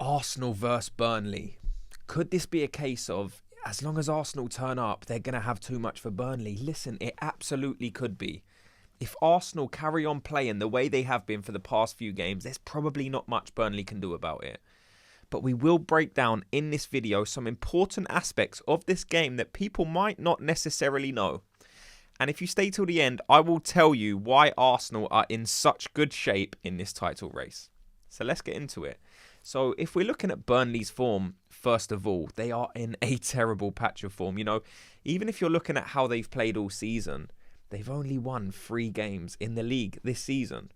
Arsenal versus Burnley. Could this be a case of, as long as Arsenal turn up, they're going to have too much for Burnley? Listen, it absolutely could be. If Arsenal carry on playing the way they have been for the past few games, there's probably not much Burnley can do about it. But we will break down in this video some important aspects of this game that people might not necessarily know. And if you stay till the end, I will tell you why Arsenal are in such good shape in this title race. So let's get into it. So if we're looking at Burnley's form, first of all, they are in a terrible patch of form. You know, even if you're looking at how they've played all season, they've only won 3 games in the league this season.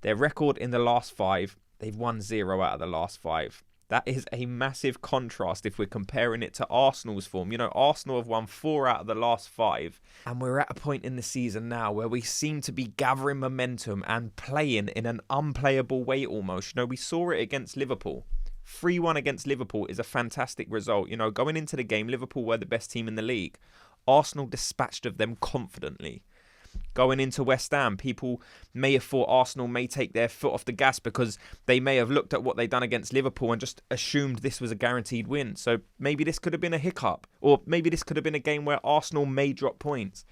Their record in the last 5, they've won 0 out of the last 5. That is a massive contrast if we're comparing it to Arsenal's form. You know, Arsenal have won 4 out of the last 5. And we're at a point in the season now where we seem to be gathering momentum and playing in an unplayable way almost. You know, we saw it against Liverpool. 3-1 against Liverpool is a fantastic result. You know, going into the game, Liverpool were the best team in the league. Arsenal dispatched of them confidently. Going into West Ham, people may have thought Arsenal may take their foot off the gas because they may have looked at what they've done against Liverpool and just assumed this was a guaranteed win. So maybe this could have been a hiccup, or maybe this could have been a game where Arsenal may drop points.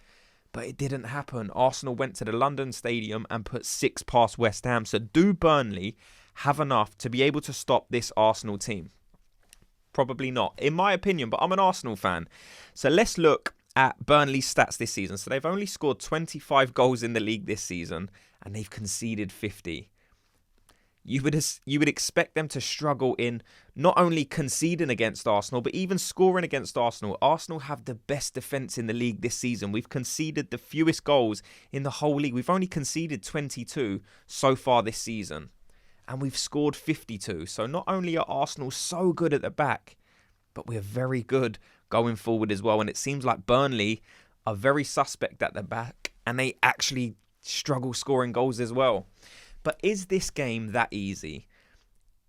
But it didn't happen. Arsenal went to the London Stadium and put 6 past West Ham. So do Burnley have enough to be able to stop this Arsenal team? Probably not, in my opinion, but I'm an Arsenal fan. So let's look at Burnley's stats this season. So they've only scored 25 goals in the league this season and they've conceded 50. You would expect them to struggle in not only conceding against Arsenal, but even scoring against Arsenal. Arsenal have the best defence in the league this season. We've conceded the fewest goals in the whole league. We've only conceded 22 so far this season. And we've scored 52. So not only are Arsenal so good at the back, but we're very good going forward as well. And it seems like Burnley are very suspect at the back and they actually struggle scoring goals as well. But is this game that easy?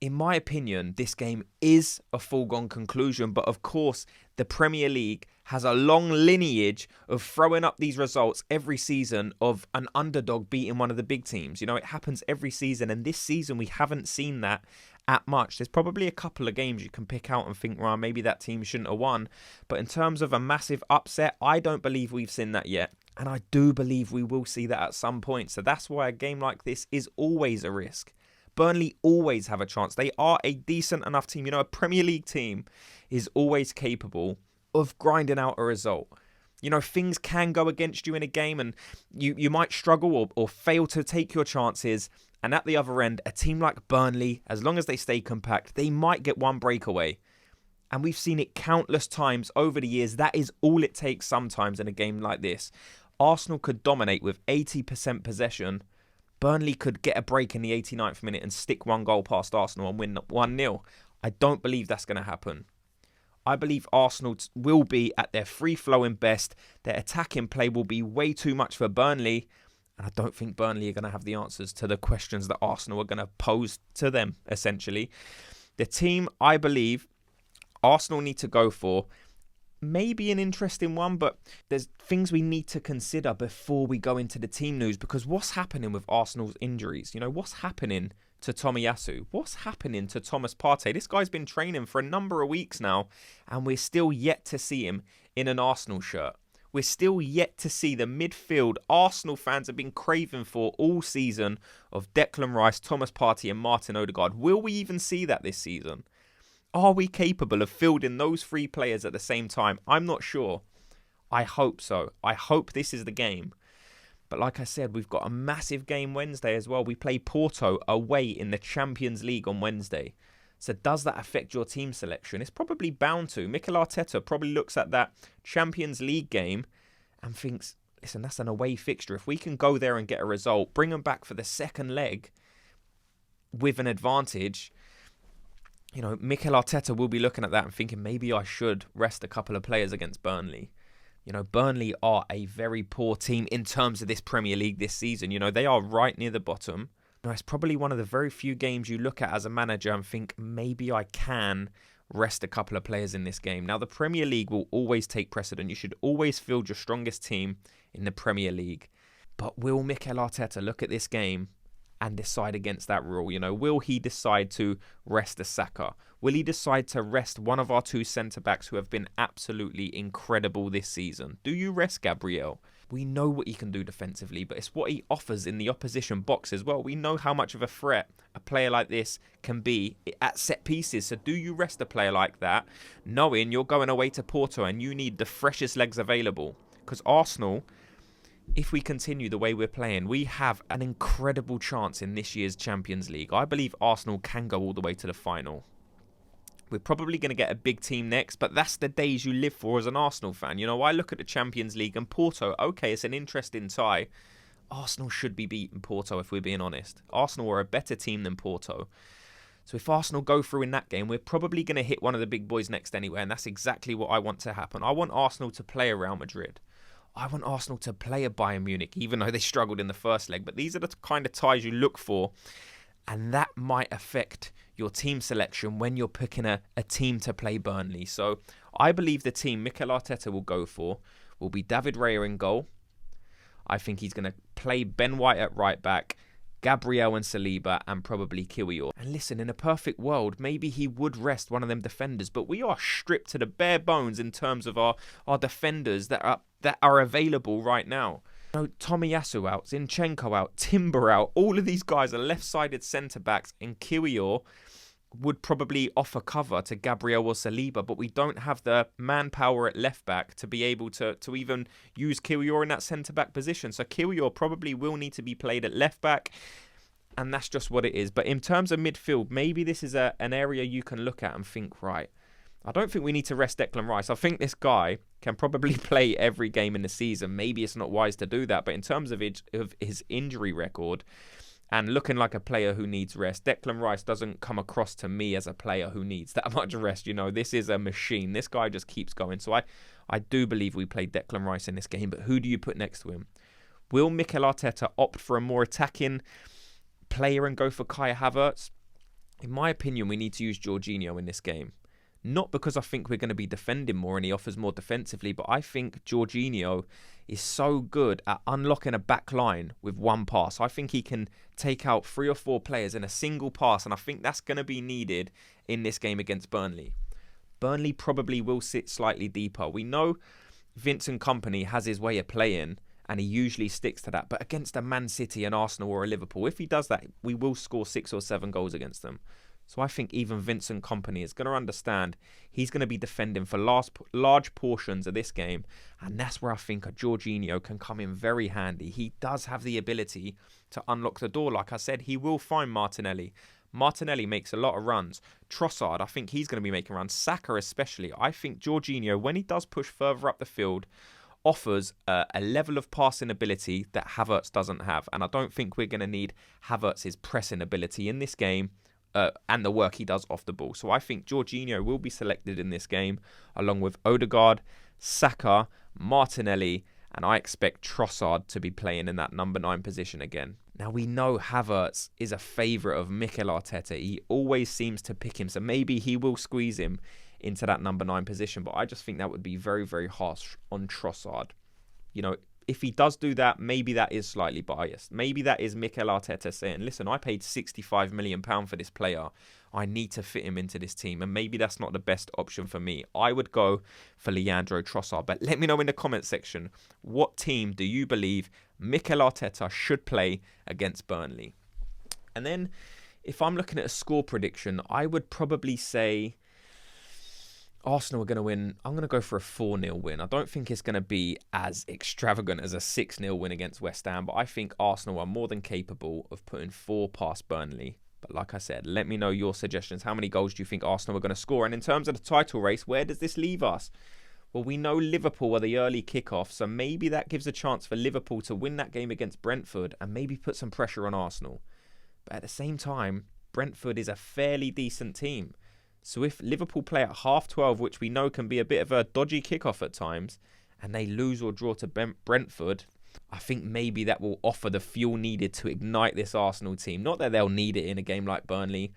In my opinion, this game is a foregone conclusion. But of course, the Premier League has a long lineage of throwing up these results every season of an underdog beating one of the big teams. You know, it happens every season. And this season, we haven't seen that at much. There's probably a couple of games you can pick out and think, well, maybe that team shouldn't have won. But in terms of a massive upset, I don't believe we've seen that yet. And I do believe we will see that at some point. So that's why a game like this is always a risk. Burnley always have a chance. They are a decent enough team. You know, a Premier League team is always capable of grinding out a result. You know, things can go against you in a game and you might struggle or fail to take your chances. And at the other end, a team like Burnley, as long as they stay compact, they might get one breakaway. And we've seen it countless times over the years. That is all it takes sometimes in a game like this. Arsenal could dominate with 80% possession. Burnley could get a break in the 89th minute and stick 1 goal past Arsenal and win 1-0. I don't believe that's going to happen. I believe Arsenal will be at their free-flowing best. Their attacking play will be way too much for Burnley. And I don't think Burnley are going to have the answers to the questions that Arsenal are going to pose to them, essentially. The team, I believe, Arsenal need to go for, maybe an interesting one, but there's things we need to consider before we go into the team news, because what's happening with Arsenal's injuries? You know, what's happening to Tomiyasu? What's happening to Thomas Partey? This guy's been training for a number of weeks now, and we're still yet to see him in an Arsenal shirt. We're still yet to see the midfield Arsenal fans have been craving for all season of Declan Rice, Thomas Partey and Martin Odegaard. Will we even see that this season? Are we capable of fielding those 3 players at the same time? I'm not sure. I hope so. I hope this is the game. But like I said, we've got a massive game Wednesday as well. We play Porto away in the Champions League on Wednesday. So does that affect your team selection? It's probably bound to. Mikel Arteta probably looks at that Champions League game and thinks, listen, that's an away fixture. If we can go there and get a result, bring them back for the second leg with an advantage, you know, Mikel Arteta will be looking at that and thinking, maybe I should rest a couple of players against Burnley. You know, Burnley are a very poor team in terms of this Premier League this season. You know, they are right near the bottom. Now, it's probably one of the very few games you look at as a manager and think, maybe I can rest a couple of players in this game. Now, the Premier League will always take precedent. You should always field your strongest team in the Premier League. But will Mikel Arteta look at this game and decide against that rule? You know, will he decide to rest a Saka? Will he decide to rest one of our two centre-backs who have been absolutely incredible this season? Do you rest Gabriel? We know what he can do defensively, but it's what he offers in the opposition box as well. We know how much of a threat a player like this can be at set pieces. So do you rest a player like that, knowing you're going away to Porto and you need the freshest legs available? Because Arsenal, if we continue the way we're playing, we have an incredible chance in this year's Champions League. I believe Arsenal can go all the way to the final. We're probably going to get a big team next, but that's the days you live for as an Arsenal fan. You know, I look at the Champions League and Porto, okay, it's an interesting tie. Arsenal should be beating Porto if we're being honest. Arsenal are a better team than Porto. So if Arsenal go through in that game, we're probably going to hit one of the big boys next anyway, and that's exactly what I want to happen. I want Arsenal to play a Real Madrid. I want Arsenal to play a Bayern Munich, even though they struggled in the first leg. But these are the kind of ties you look for, and that might affect your team selection when you're picking a team to play Burnley. So I believe the team Mikel Arteta will go for will be David Raya in goal. I think he's going to play Ben White at right back, Gabriel and Saliba, and probably Kiwior. And listen, in a perfect world, maybe he would rest one of them defenders, but we are stripped to the bare bones in terms of our defenders that are available right now. You know, Tomiyasu out, Zinchenko out, Timber out. All of these guys are left-sided centre-backs, and Kiwior would probably offer cover to Gabriel or Saliba, but we don't have the manpower at left-back to be able to even use Kiwior in that centre-back position. So Kiwior probably will need to be played at left-back, and that's just what it is. But in terms of midfield, maybe this is an area you can look at and think, right, I don't think we need to rest Declan Rice. I think this guy can probably play every game in the season. Maybe it's not wise to do that. But in terms of his injury record and looking like a player who needs rest, Declan Rice doesn't come across to me as a player who needs that much rest. You know, this is a machine. This guy just keeps going. So I do believe we played Declan Rice in this game. But who do you put next to him? Will Mikel Arteta opt for a more attacking player and go for Kai Havertz? In my opinion, we need to use Jorginho in this game. Not because I think we're going to be defending more and he offers more defensively, but I think Jorginho is so good at unlocking a back line with one pass. I think he can take out 3 or 4 players in a single pass, and I think that's going to be needed in this game against Burnley. Burnley probably will sit slightly deeper. We know Vincent Kompany has his way of playing, and he usually sticks to that. But against a Man City, an Arsenal or a Liverpool, if he does that, we will score 6 or 7 goals against them. So I think even Vincent Kompany is going to understand he's going to be defending for large portions of this game. And that's where I think a Jorginho can come in very handy. He does have the ability to unlock the door. Like I said, he will find Martinelli. Martinelli makes a lot of runs. Trossard, I think he's going to be making runs. Saka especially. I think Jorginho, when he does push further up the field, offers a level of passing ability that Havertz doesn't have. And I don't think we're going to need Havertz's pressing ability in this game. And the work he does off the ball. So I think Jorginho will be selected in this game, along with Odegaard, Saka, Martinelli, and I expect Trossard to be playing in that number 9 position again. Now, we know Havertz is a favourite of Mikel Arteta. He always seems to pick him, so maybe he will squeeze him into that number 9 position, but I just think that would be very, very harsh on Trossard. You know, if he does do that, maybe that is slightly biased. Maybe that is Mikel Arteta saying, listen, I paid £65 million for this player. I need to fit him into this team. And maybe that's not the best option for me. I would go for Leandro Trossard. But let me know in the comment section, what team do you believe Mikel Arteta should play against Burnley? And then if I'm looking at a score prediction, I would probably say Arsenal are going to win. I'm going to go for a 4-0 win. I don't think it's going to be as extravagant as a 6-0 win against West Ham, but I think Arsenal are more than capable of putting 4 past Burnley. But like I said, let me know your suggestions. How many goals do you think Arsenal are going to score? And in terms of the title race, where does this leave us? Well, we know Liverpool are the early kickoff, so maybe that gives a chance for Liverpool to win that game against Brentford and maybe put some pressure on Arsenal. But at the same time, Brentford is a fairly decent team. So if Liverpool play at 12:30, which we know can be a bit of a dodgy kickoff at times, and they lose or draw to Brentford, I think maybe that will offer the fuel needed to ignite this Arsenal team. Not that they'll need it in a game like Burnley,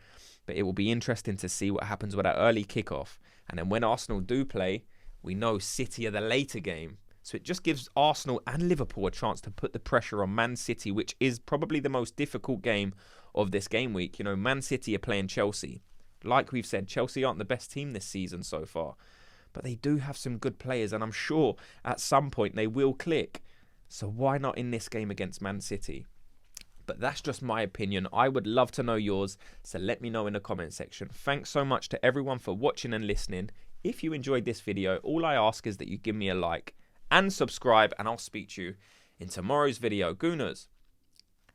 but it will be interesting to see what happens with that early kickoff. And then when Arsenal do play, we know City are the later game. So it just gives Arsenal and Liverpool a chance to put the pressure on Man City, which is probably the most difficult game of this game week. You know, Man City are playing Chelsea. Like we've said, Chelsea aren't the best team this season so far. But they do have some good players, and I'm sure at some point they will click. So why not in this game against Man City? But that's just my opinion. I would love to know yours, so let me know in the comment section. Thanks so much to everyone for watching and listening. If you enjoyed this video, all I ask is that you give me a like and subscribe, and I'll speak to you in tomorrow's video. Gooners,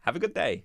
have a good day.